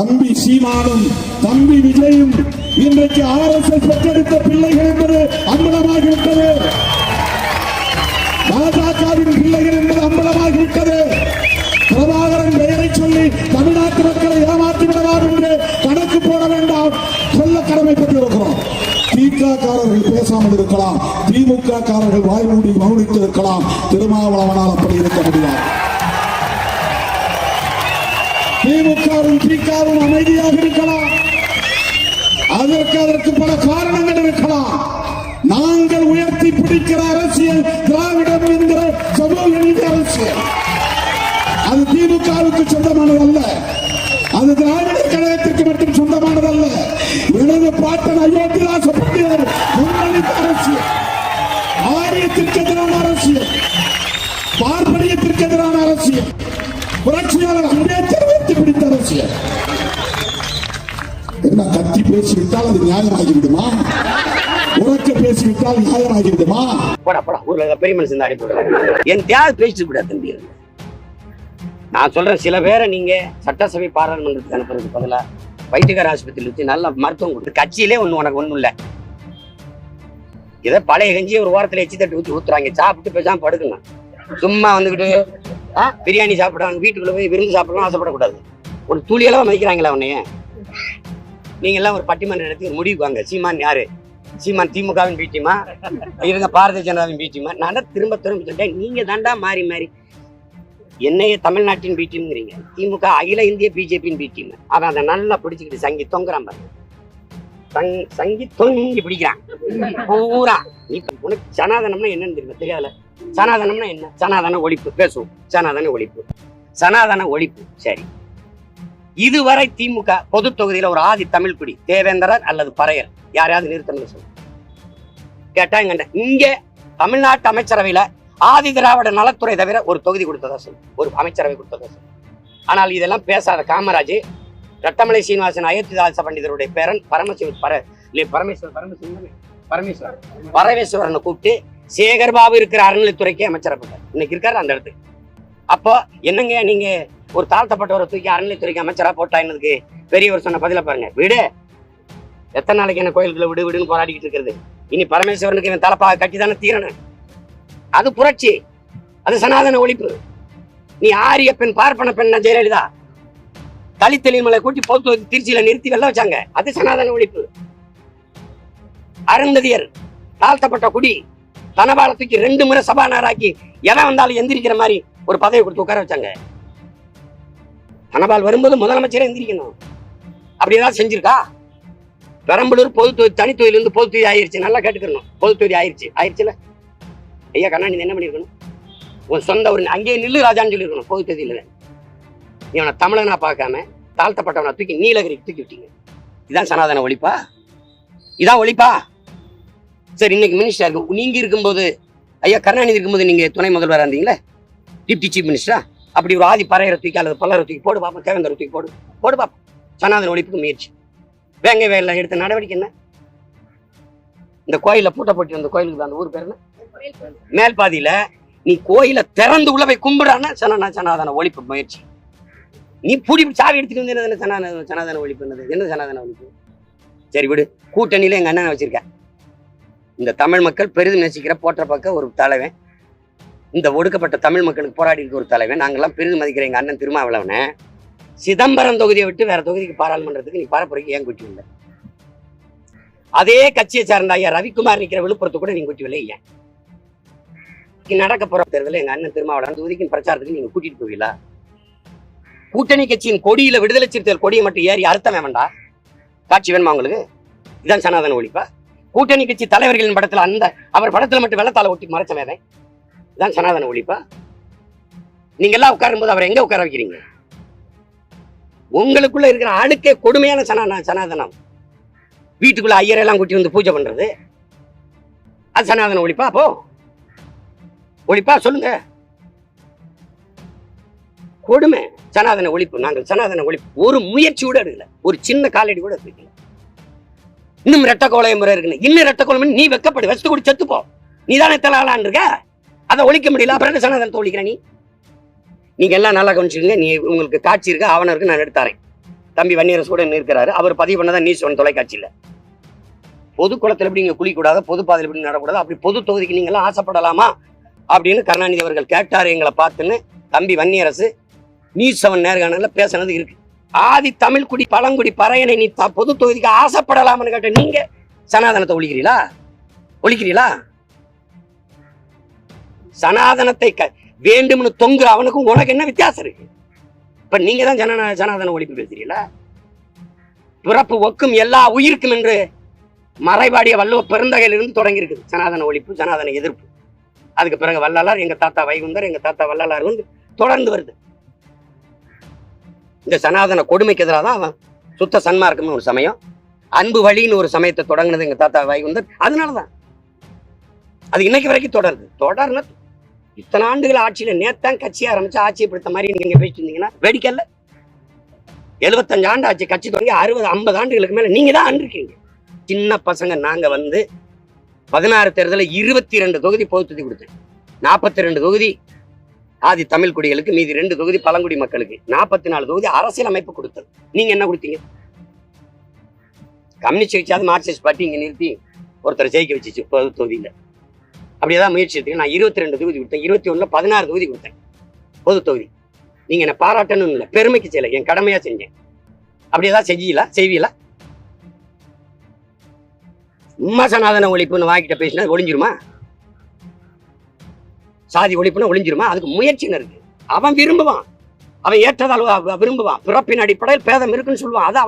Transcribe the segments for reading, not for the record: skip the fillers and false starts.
தம்பி சீமானும் தம்பி விஜயும் இன்றைக்கு RSS பெற்றெடுத்த பிள்ளைகள் என்பது அம்பலமாகிவிட்டது. பாஜகவின் பிள்ளைகள் என்பது அம்பலமாகிவிட்டது. பிரபாகரன் பெயரை சொல்லி தமிழ்நாட்டு மக்களை ஏமாற்றி விடலாம் என்று கணக்கு போட வேண்டாம், சொல்ல கடமைப்பட்டிருக்கிறோம். திகாரர்கள் பேசாமல் இருக்கலாம், திமுக காரர்கள் வாய்மூடி மௌனித்து இருக்கலாம். திருமாவளவனால் அப்படி இருக்க முடியாது. திமுகவும் திகாவும் அமைதியாக இருக்கலாம். அதற்கு பல காரணங்கள் இருக்கலாம். நாங்கள் உயர்த்தி பிடிக்கிற அரசியல் திராவிடம் என்கிற சமூக நீதி அரசியல். அது திமுகவுக்கு சொந்தமானது அல்ல, அது திராவிடர் கழகத்திற்கு மட்டும் சொந்தமானதல்ல. எனது பாட்டன் அயோத்திதாச பண்டிதர் முன்னெடுத்த அரசியல், ஆரியத்திற்கு எதிரான அரசியல், பார்ப்பனியத்திற்கு எதிரான அரசியல், புரட்சியாளர் அம்பேத்கர் உயர்த்தி பிடித்த அரசியல். என்ன கத்தி பேசிவிட்டால் அது நியாயமாகிவிடுமா? உறக்க பேசிவிட்டால் நியாயமாகிவிடுமா? பெரிய மனுஷன் என் தியாகம் பேசிட்டு விட தம்பி. நான் சொல்றேன், சில பேரை நீங்க சட்டசபை பாராளுமன்றத்துக்கு அனுப்புறதுக்கு பதிலா வைத்தியர் ஆஸ்பத்திரியில் வச்சு நல்ல மருத்துவம் கொடுத்து கட்சியிலே உனக்கு ஒண்ணும் இல்லை. இதை பழைய கஞ்சியை ஒரு வாரத்துல எச்சி தட்டு ஊற்றி ஊத்துறாங்க. சாப்பிட்டு பேசாம படுக்கணும். சும்மா வந்துக்கிட்டு பிரியாணி சாப்பிடாங்க, வீட்டுக்குள்ள போய் விருந்து சாப்பிடலாம் ஆசைப்படக்கூடாது. ஒரு துளியெல்லாம் மதிக்கிறாங்களா உன்னைய? நீங்க எல்லாம் ஒரு பட்டிமன்ற இடத்துக்கு முடிவுக்கு வாங்க. சீமான் யாரு? சீமான் திமுகவின் பீட்டியமா, இருங்க பாரதிய ஜனதாவின் பீட்டியமா? நான் தான் திரும்ப சொல்லிட்டேன், நீங்க தாண்டா மாறி மாறி என்னைய தமிழ்நாட்டின் பீட்டியம்ங்கிறீங்க, திமுக அகில இந்திய பிஜேபியின் பீட்டியம். அவன் அதை நல்லா பிடிச்சிக்கிட்டு சங்கி தொங்குறான் பாருங்க, சங்கி தொங்கி பிடிக்கிறான் பூரா. உனக்கு சனாதனம்னா என்னன்னு தெரியுமா? தெரியாதுல. சனாதனம்னா என்ன? சனாதன ஒழிப்பு பேசுவோம். சனாதன ஒழிப்பு, சனாதன ஒழிப்பு. சரி, இதுவரை திமுக பொது தொகுதியில ஒரு ஆதி தமிழ் குடி தேவேந்திரர் அல்லது பறையர் யாரையாவது நிறுத்தணும்னு சொல்லு கேட்டா, இங்க தமிழ்நாட்டு அமைச்சரவையில ஆதி திராவிட நலத்துறை தவிர ஒரு தொகுதி கொடுத்ததா சொல்லு, ஒரு அமைச்சரவை கொடுத்ததா சொல்லு. ஆனால் இதெல்லாம் பேசாத காமராஜ் ரட்டமலை சீனிவாசன் அயோத்திதாச பண்டிதருடைய பேரன் பரமேஸ்வரனை கூப்பிட்டு சேகர்பாபு இருக்கிற அறநிலைத்துறைக்கே அமைச்சரப்பட்டார். இன்னைக்கு இருக்காரு அந்த இடத்துக்கு. அப்போ என்னங்க நீங்க ஒரு தாழ்த்தப்பட்டவரை தூக்கி அறநிலைத்துறைக்கு அமைச்சரா போட்டாயினதுக்கு பெரியவர் சொன்ன பதில பாருங்க. விடு, எத்தனை நாளைக்கு என்ன கோயிலுக்குள்ள விடு விடுன்னு போராடிக்கிட்டு இருக்கிறது? இனி பரமேஸ்வரனுக்கு இவன் தலைப்பாக கட்டி தானே தீரணும். அது புரட்சி, அது சனாதன ஒழிப்பு. நீ ஆரிய பெண் பார்ப்பன பெண் ஜெயலலிதா தலித்தெளிமலை கூட்டி போத்து திருச்சியில நிறுத்தி வெள்ள வச்சாங்க, அது சனாதன ஒழிப்பு. அருந்ததியர் தாழ்த்தப்பட்ட குடி தனபாலத்துக்கு 2 முறை சபாநாயகராக்கி எவன் வந்தாலும் எந்திரிக்கிற மாதிரி ஒரு பதவி கொடுத்து உட்கார வச்சாங்க. தனபால் வரும்போது முதலமைச்சரே எந்திரிக்கணும். அப்படி ஏதாவது செஞ்சிருக்கா? பெரம்பலூர் பொது தொகுதி தனி தொகுதியிலிருந்து பொது தொகுதி ஆயிருச்சு. நல்லா கேட்டுக்கணும், பொது தொகுதி ஆயிருச்சுல. ஐயா கருணாநிதி என்ன பண்ணிருக்கணும்? உன் சொந்த ஒரு அங்கேயே நில்லு ராஜான்னு சொல்லியிருக்கணும். பொது தொகுதியில இவனை தமிழனா பார்க்காம தாழ்த்தப்பட்டவனை தூக்கி நீலகிரிக்கு தூக்கி விட்டீங்க. இதான் சனாதன ஒழிப்பா? இதான் ஒழிப்பா? சரி, இன்னைக்கு மினிஸ்டர் இருக்கும், நீங்க இருக்கும்போது ஐயா கருணாநிதி இருக்கும்போது நீங்க துணை முதல்வராக இருந்தீங்களே, டிப்டி சீஃப் மினிஸ்டரா, அப்படி ஒரு ஆதி பறையரை தூக்கி அல்லது பல்லரை தூக்கி போடு பாப்பா, தேவேந்தரை தூக்கி போடு பாப்பா. சனாதன ஒழிப்புக்கு முயற்சி. வேங்க வேலை எடுத்த நடவடிக்கை என்ன? இந்த கோயில பூட்ட போட்டி வந்த கோயிலுக்கு அந்த ஊர் பேர் என்ன? மேல்பாதியில நீ கோயில திறந்து உள்ள போய் கும்பிடான சனாதன ஒழிப்பு முயற்சி. நீ பூடி சாவி எடுத்துட்டு வந்து சனாதன ஒழிப்பு என்ன சனாதன ஒழிப்பு? சரி விடு, கூட்டணியில எங்க அண்ணனை வச்சிருக்க. இந்த தமிழ் மக்கள் பெரிதும் நேசிக்கிற போற்ற பக்க ஒரு தலைவன், இந்த ஒடுக்கப்பட்ட தமிழ் மக்களுக்கு போராடி இருக்க ஒரு தலைவன், நாங்கெல்லாம் பெரிதும் மதிக்கிற எங்க அண்ணன் திருமாவளவனை சிதம்பரம் தொகுதியை விட்டு வேற தொகுதிக்கு பாராளுமன்றத்துக்கு நீ பரப்புரைக்கு ஏன் கூட்டி வந்த? அதே கட்சியை சார்ந்த ஐயா ரவிக்குமார் நிற்கிற விழுப்புரத்து கூட நீங்க கூட்டி வரல. ஏன் நடக்க போற தேர்தலில் எங்க அண்ணன் திருமாவளவன் தொகுதிக்கு பிரச்சாரத்துக்கு நீங்க கூட்டிட்டு போவீங்களா? கூட்டணி கட்சியின் கொடியில விடுதலை சிறுத்தைகள் கொடியை மட்டும் ஏறி அர்த்தம் வேண்டா காட்சி வேணுமா உங்களுக்கு? இதான் சனாதன ஒழிப்பா? கூட்டணி கட்சி தலைவர்களின் படத்துல அவர் படத்துல மட்டும் வெள்ளத்தால ஒட்டி மறைச்ச வேதம், இதான் சனாதன ஒழிப்பா? நீங்க எல்லாம் உட்காரும் போது அவரை எங்க உட்கார வைக்கிறீங்க? உங்களுக்குள்ள இருக்கிற அடுக்கே கொடுமையான சனாதனம். வீட்டுக்குள்ள ஐயரெல்லாம் கூட்டி வந்து பூஜை பண்றது, அது சனாதன ஒழிப்பா? அப்போ ஒழிப்பா சொல்லுங்க. கொடுமை சனாதன ஒழிப்பு. நாங்கள் சனாதன ஒழிப்பு ஒரு முயற்சி கூட எடுக்கல, ஒரு சின்ன காலடி கூட எடுக்கல. இன்னும் ரெட்ட கோலை முறை இருக்குன்னு, இன்னும் ரெட்ட கோலை நீ வெக்கப்படு, வச்சு கூட செத்துப்போ. நீ தானே தலாலான் இருக்க, அதை ஒழிக்க முடியல, அப்புறம் சனாதனத்தை ஒழிக்கிற நீங்க எல்லாம் நல்லா கவனிச்சுக்கீங்க. நீ உங்களுக்கு காட்சி இருக்கு, ஆவணம் இருக்கு, நான் எடுத்தாரேன். தம்பி வன்னியரசு கூட இருக்கிறாரு. அவர் பதிவு பண்ணதான் நியூஸ் 1 தொலைக்காட்சியில. பொது குளத்துல எப்படி நீங்க குளிக்கூடாது, பொது பாதையில் எப்படி நடக்கூடாது, அப்படி பொது தொகுதிக்கு நீங்க எல்லாம் ஆசைப்படலாமா அப்படின்னு கருணாநிதி அவர்கள் கேட்டாரு எங்களை பார்த்துன்னு தம்பி வன்னியரசு நியூஸ் 7 நேர்காணல பேசினது இருக்கு. ஆதி தமிழ்குடி பழங்குடி பறையனை நீ பொது தொகுதிக்கு ஆசைப்படலாம்னு கேட்ட நீங்க சனாதனத்தை ஒழிக்கிறீங்களா? சனாதனத்தை வேண்டும்னு தொங்குற அவனுக்கும் உனக்கு என்ன வித்தியாசம் இருக்கு? இப்ப நீங்க தான் சனாதன ஒழிப்பு பேசுறீங்களா? பிறப்பு ஒக்கும் எல்லா உயிருக்கும் என்று மறைபாடிய வள்ளுவ பெருந்தகையிலிருந்து தொடங்கி இருக்குது சனாதன ஒழிப்பு, சனாதன எதிர்ப்பு. அதுக்கு பிறகு வள்ளலார், எங்க தாத்தா வைகுந்தர், எங்க தாத்தா வள்ளலார் வந்து தொடர்ந்து வருது. இந்த சனாதன கொடுமைக்கு எதிராக தான் அவன் சுத்த சன்மார்க்கம்னு ஒரு சமயம், அன்பு வழின்னு ஒரு சமயத்தை தொடங்கினது எங்க தாத்தா வைகுந்தர். அதனாலதான் அது இன்னைக்கு வரைக்கும் தொடர்ந்து இத்தனை ஆண்டுகள் ஆட்சியில நேத்தான் கட்சி ஆரம்பிச்சு ஆட்சியை பிடித்த மாதிரி நீங்க பேசிட்டு இருந்தீங்கன்னா வேடிக்கல்ல. 75 ஆண்டு ஆட்சி கட்சி தொடங்கி 60-50 ஆண்டுகளுக்கு மேல நீங்க தான் ஆண்டிருக்கீங்க. சின்ன பசங்க நாங்க வந்து 16 தேர்தலில் 22 தொகுதி பொது தொகுதி கொடுத்தேன். 42 தொகுதி ஆதி தமிழ் குடிகளுக்கு, மீதி 2 தொகுதி பழங்குடி மக்களுக்கு, 44 தொகுதி அரசியல் அமைப்பு கொடுத்தது. நீங்க என்ன கொடுத்தீங்க? கம்யூனிஸ்ட் கட்சியாவது மார்க்சிஸ்ட் பார்ட்டி இங்க நிறுத்தி ஒருத்தரை ஜெயிக்க வச்சிச்சு பொது தொகுதியில. அப்படியேதான் முயற்சி எடுத்தீங்க. நான் 22 தொகுதி கொடுத்தேன். 21ல 16 தொகுதி கொடுத்தேன் பொது தொகுதி. நீங்க என்ன பாராட்டணும் இல்லை, பெருமைக்கு செய்யல, என் கடமையா செஞ்சேன். அப்படியேதான் செய்வீங்களா? உண்மை சனாதன ஒழிப்புன்னு வாங்கிட்ட பேசினா ஒளிஞ்சிருமா? சாதி ஒழிப்புன்னு ஒளிஞ்சிருமா? அதுக்கு முயற்சின்னு இருக்கு. அவன் விரும்புவான், அவன் ஏற்றதால் விரும்புவான். பிறப்பின் அடிப்படையில் பேதம் இருக்குன்னு சொல்லுவான். அது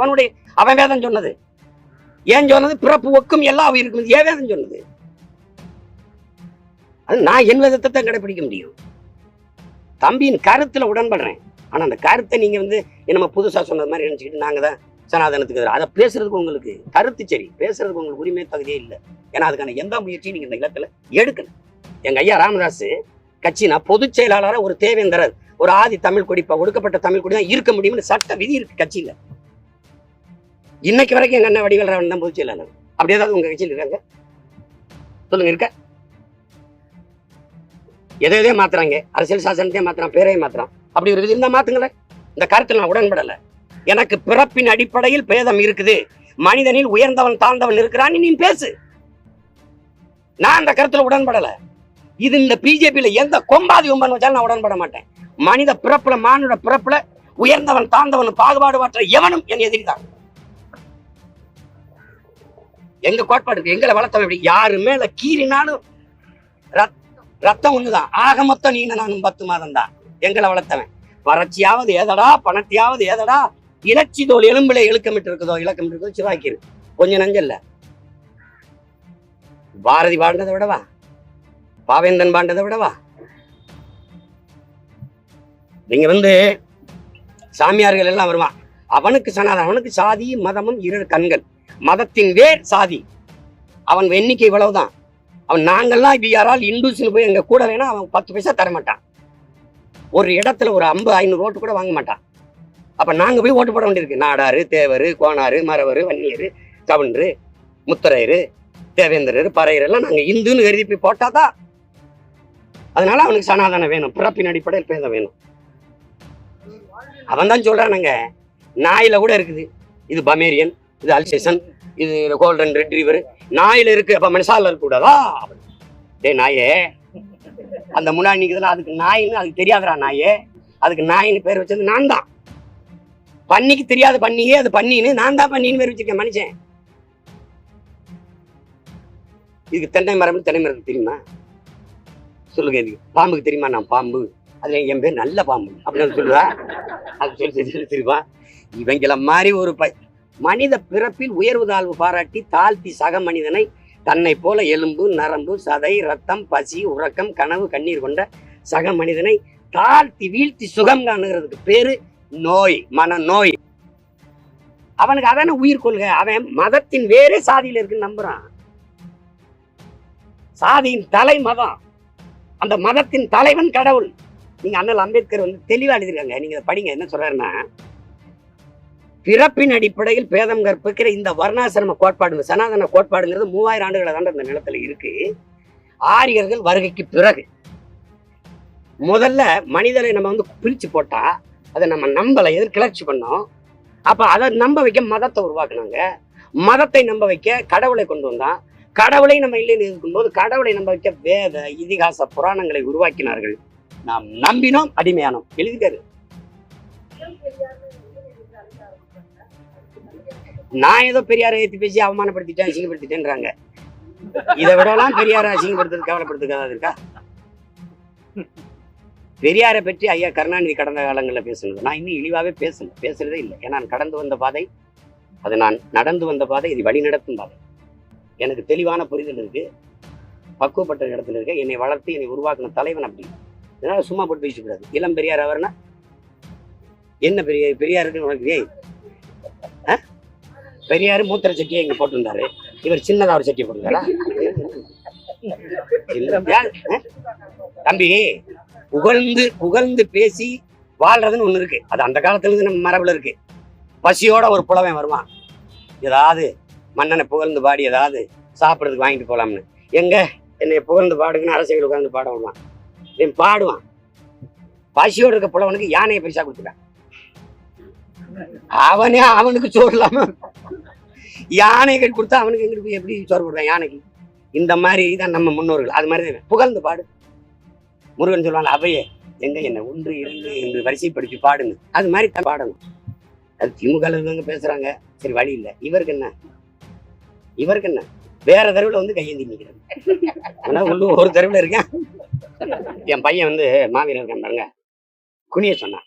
அவன் வேதம் சொன்னது. ஏன் சொன்னது? பிறப்பு ஒக்கும் எல்லா உயிருக்கும். ஏன் வேதம் சொன்னது? அது நான் என் வேதத்தை தான் கடைபிடிக்க முடியும். தம்பியின் கருத்துல உடன்படுறேன். ஆனா அந்த கருத்தை நீங்க வந்து நம்ம புதுசா சொன்னது மாதிரி நினைச்சுக்கிட்டு நாங்க தான் சனாதனத்துக்கு அதை பேசுறதுக்கு உங்களுக்கு கருத்து சரி, பேசுறதுக்கு உங்களுக்கு உரிமை தகுதியே இல்லை. ஏன்னா அதுக்கான எந்த முயற்சியும் நீங்க இந்த இடத்துல எடுக்கல. எங்க ஐயா ராமதாஸ் கட்சினா பொதுச் செயலாளர ஒரு தேவேந்தரர், ஒரு ஆதி தமிழ் கொடி, ஒடுக்கப்பட்ட தமிழ் கொடி தான் இருக்க முடியும்னு சட்ட விதி இருக்கு கட்சியில. இன்னைக்கு வரைக்கும் எங்க அண்ணன் வடிவேல் ராவன் தான் பொதுச் செயலாளர். அப்படி ஏதாவது உங்க கட்சியில் இருக்காங்க சொல்லுங்க? இருக்க? எதையதே மாத்துறாங்க, அரசியல் சாசனத்தையே மாத்துறான், பேரையும் மாத்துறான். அப்படி ஒரு விதி இருந்தா மாத்துங்கள. இந்த கருத்துல நான் உடன்படல. எனக்கு பிறப்பின் அடிப்படையில் பேதம் இருக்குது, மனிதனில் உயர்ந்தவன் தாழ்ந்தவன் இருக்கிறான்னு நீ பேசு. நான் அந்த கருத்துல உடன்படல. இது இந்த பிஜேபியில எந்த கொம்பாதி ஒம்பன் வச்சாலும் நான் உடன்பட மாட்டேன். மனித பிறப்புல, மானுட பிறப்புல உயர்ந்தவன் தாழ்ந்தவன் பாகுபாடு மாற்ற எவனும் என் எதிரிதான். எங்க கோட்பாடு இருக்கு. எங்களை வளர்த்தவன் எப்படி? யாரு மேல கீறினாலும் ரத்தம் ஒண்ணுதான். ஆக மொத்தம் நீங்க நானும் 10 மாதம் தான். எங்களை வளர்த்தவன் வறட்சியாவது ஏதடா, பணத்தையாவது ஏதடா, இலச்சி தோல் எலும்பில இலக்கமிட்டு இருக்குதோ சிவாக்கிரு. கொஞ்சம் நஞ்சல்ல. பாரதி வாழ்ந்ததை விடவா, பாவேந்தன் வாழ்ந்ததை விடவா? நீங்க வந்து சாமியார்கள் எல்லாம் வருவான், அவனுக்கு சனாதனம், அவனுக்கு சாதி மதமும் 2 கண்கள். மதத்தின் வேர் சாதி. அவன் எண்ணிக்கை இவ்வளவுதான். அவன் நாங்கள்லாம் இப்ப யாரால் இந்துஸ்னு போய் எங்க கூட வேணா அவன் 10 பைசா தர மாட்டான். ஒரு இடத்துல ஒரு 50-500 ஓட்டு கூட வாங்க மாட்டான். அப்ப நாங்க போய் ஓட்டு போட வேண்டியிருக்கு. நாடாரு, தேவரு, கோனாரு, மரவரு, வன்னியரு, கவுண்டரு, முத்தரையரு, தேவேந்திரரு, பறையர் எல்லாம் நாங்க இந்துன்னு கருதி போய் போட்டாதான். அதனால அவனுக்கு சனாதனம் வேணும், பிறப்பின் அடிப்படையில் பேதம் வேணும். அவன் தான் சொல்றானுங்க. நாயில கூட இருக்குது, இது பமேரியன், இது அல்சேஷன், இது கோல்டன் ரெட்ரீவர். நாயில இருக்கு, அப்ப மனுஷால இருக்க கூடாதா? டே நாயே, அந்த முன்னாடி நிக்குதுல, அதுக்கு நாயின்னு அதுக்கு தெரியாதரா நாயே? அதுக்கு நாயின்னு பேர் வச்சது நான் தான். பன்னிக்கு தெரியாத பண்ணியே அது பண்ணின்னு நான் தான் பண்ணின்னு பேர் வச்சிருக்கேன் மனுஷன். இதுக்கு தென்னை மரம் தெரியுமா? சொல்லுங்க. இதுக்கு பாம்புக்கு தெரியுமா? நான் பாம்பு, அதுல என் பேர் நல்ல பாம்பு அப்படின்னு சொல்லுவா. அது சொல்லி தெரியுமா? இவங்கள மாதிரி ஒரு மனித பிறப்பில் உயர்வு தாழ்வு பாராட்டி தாழ்த்தி சக மனிதனை தன்னை போல எலும்பு, நரம்பு, சதை, ரத்தம், பசி, உறக்கம், கனவு, கண்ணீர் கொண்ட சக மனிதனை தாழ்த்தி வீழ்த்தி சுகம் காணுகிறதுக்கு பேரு நோய், மனநோய். அவனுக்கு அதான உயிர் கொள்கை. அவன் மதத்தின் வேறே சாதியில இருக்குன்னு நம்புறான். சாதியின் தலை மதம், அந்த மதத்தின் தலைவன் கடவுள். நீங்க அண்ணல் அம்பேத்கர் வந்து தெளிவா எழுதிருக்காங்க. நீங்க படிங்க. என்ன சொல்றாருன்னா, பிறப்பின் அடிப்படையில் பேதம் கற்பிக்கிற இந்த வர்ணாசிரம கோட்பாடு, சனாதன கோட்பாடுங்கிறது 3000 ஆண்டுகளை தான் இந்த நிலத்துல இருக்கு. ஆரியர்கள் வருகைக்கு பிறகு முதல்ல மனிதனை நம்ம வந்து பிரிச்சு போட்டா அதை நம்ம நம்பலை, எதிர் கிளர்ச்சி பண்ணோம். அப்ப அதை நம்ப வைக்க மதத்தை உருவாக்குனாங்க. மதத்தை நம்ப வைக்க கடவுளை கொண்டு வந்தான். கடவுளை நம்ம இல்லைன்னு இருக்கும்போது கடவுளை நம்ப வைக்க வேத இதிகாச புராணங்களை உருவாக்கினார்கள். நாம் நம்பினோம், அடிமையானோம். எழுதிட்டாரு. நான் ஏதோ பெரியாரை ஏற்றி பேசி அவமானப்படுத்திட்டேன், அசிங்கப்படுத்திட்டேன்றாங்க. இதை விடலாம் பெரியாரை அசிங்கப்படுத்துறது கவலைப்படுத்துக்காத இருக்கா? பெரியாரை பற்றி ஐயா கருணாநிதி கடந்த காலங்களில் பேசுனது நான் இன்னும் இழிவாவே பேசுறதே இல்லை. ஏன்னா நான் கடந்து வந்த பாதை, அது நான் நடந்து வந்த பாதை, இது வழி நடத்தும் பாதை. எனக்கு தெளிவான புரிதல் இருக்கு, பக்குவப்பட்ட இடத்துல இருக்கு. என்னை வளர்த்து என்னை உருவாக்கின தலைவன் அப்படி. இதனால சும்மா போட்டு பேசக்கூடாது. இளம் பெரியார் அவர்னா என்ன பெரியாருக்கு உனக்கு பெரியாரு மூத்திர சட்டியை இங்க போட்டிருந்தாரு, இவர் சின்னதா ஒரு சட்டியை போட்டிருந்தாரா? தம்பி, புகழ்ந்து பேசி வாழ்றதுன்னு ஒண்ணு இருக்கு. அது அந்த காலத்துல இருந்து நம்ம மரபுல இருக்கு. பசியோட ஒரு புலவன் வருவான், ஏதாவது மன்னனை புகழ்ந்து பாடி ஏதாவது சாப்பிட்றதுக்கு வாங்கிட்டு போலாம்னு. எங்க என்னை புகழ்ந்து பாடுங்கன்னு அரசியல் உட்கார்ந்து பாட வருவான். இவன் பாடுவான். பசியோடு இருக்க புலவனுக்கு யானையை பைசா கொடுத்துட்டான். அவனுக்கு சோறு இல்லாம யானை கட்டி கொடுத்தா அவனுக்கு எங்களுக்கு எப்படி சோறு போடுவான் யானைக்கு? இந்த மாதிரி தான் நம்ம முன்னோர்கள். அது மாதிரி புகழ்ந்து பாடு. முருகன் சொல்லுவாங்க, அவையே எங்க என்ன 1 2 என்று வரிசைப்படுத்தி பாடுங்க. அது மாதிரி தான் பாடணும். அது திமுக இருக்கவங்க பேசுறாங்க, சரி வழி இல்லை. இவருக்கு என்ன வேற தெருவில் வந்து கையேந்தி நிற்கிறாங்க. ஆனா உள்ளூர் ஒரு தெருவில் இருக்கேன். என் பையன் வந்து மாவீரன் இருக்கான் பாருங்க, குனிய சொன்னான்.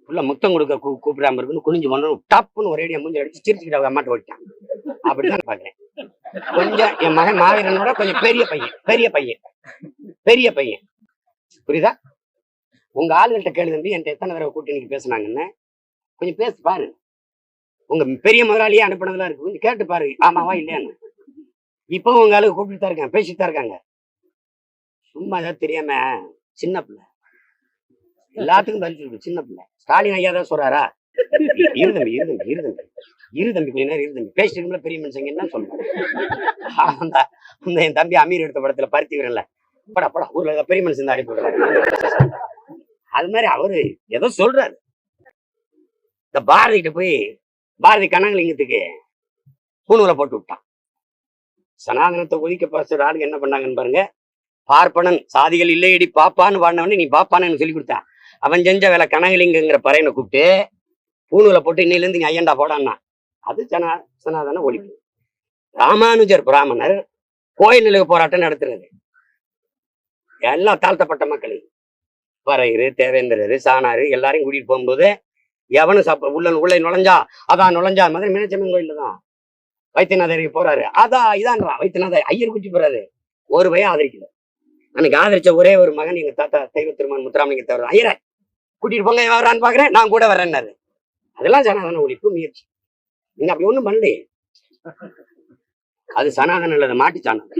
உள்ள முத்தம் கொடுக்க கூப்பிடாம இருக்குன்னு குனிஞ்சு பண்ணணும். டப்புன்னு ஒரேடியா மூஞ்சி அடிச்சு சிரிச்சுக்கிட்ட அம்மாட்ட ஓடிட்டான். அப்படித்தான் பாக்குறேன். கொஞ்சம் என் மகன் மாவீரனோட கொஞ்சம் பெரிய பையன் புரியுதா? உங்க ஆளுகிட்ட கேள்வி தம்பி, என்கிட்ட எத்தனை தடவை கூட்டணிக்கு பேசுனாங்கன்னு கொஞ்சம் பேசு பாரு. உங்க பெரிய முதலாளியே அனுப்பினதெல்லாம் இருக்கு, கொஞ்சம் கேட்டு பாரு ஆமாவா இல்லையான்னு. இப்போ உங்க ஆளுக்கு கூப்பிட்டு தான் இருக்காங்க, பேசிட்டு தான் இருக்காங்க. சும்மா ஏதாவது தெரியாம சின்ன பிள்ளை எல்லாத்துக்கும் பதில் சின்ன பிள்ளை. ஸ்டாலின் ஐயா தான் சொல்றாரா? இரு தம்பி கொஞ்ச நேரம் இரு தம்பி, பேசிட்டு இருக்கும்போது பெரிய மனுஷங்க என்ன சொல்றாங்க. என் தம்பி அமீர் எடுத்த படத்துல பருத்தி வரல படா ஊர்ல பெரிய மனுஷன் தான் அனுப்பி விடுறாரு. அது மாதிரி அவரு ஏதோ சொல்றாரு. இந்த பாரதிகிட்ட போய் பாரதி கனகலிங்கத்துக்கு பூணூலை போட்டு விட்டான். சனாதனத்தை ஒதுக்க பாச ஆளுங்க என்ன பண்ணாங்கன்னு பாருங்க. பார்ப்பனன் சாதிகள் இல்லையடி பாப்பான்னு பாடினவனே நீ பாப்பான்னு சொல்லி கொடுத்தா. அவன் செஞ்ச வேலை கனகலிங்கங்கிற பறையனை கூப்பிட்டு பூணூலை போட்டு இன்னையில இருந்து நீ ஐயண்டா போடான்னா. அது சனாதன ஒழிப்பு. ராமானுஜர் பிராமணர் கோயில் நிலைய போராட்டம் நடத்துறது. எல்லா தாழ்த்தப்பட்ட மக்களையும் பறையரு, தேவேந்திரரு, சாணாரு எல்லாரையும் கூட்டிட்டு போகும்போது எவனும் உள்ள நுழைஞ்சா அதான் நுழைஞ்சா மாதிரி மீனச்சம்மன் கோயில்ல தான் வைத்தியநாதர் போறாரு. இதான்றா வைத்தியநாதர் ஐயர் குச்சி போறாரு. ஒரு பையன் ஆதரிக்கல. எனக்கு ஆதரிச்ச ஒரே ஒரு மகன் எங்க தாத்தா தெய்வ திருமன் முத்துராமலிங்க தவிர ஐயரை கூட்டிட்டு போங்க வரான்னு பாக்குறேன், நான் கூட வரேன்னாரு. அதெல்லாம் சனாதன ஒழிப்பு முயற்சி. நீங்க அப்படி ஒண்ணும் பண்ணலையே. அது சனாதனம் இல்ல, மாட்டி சாணம்.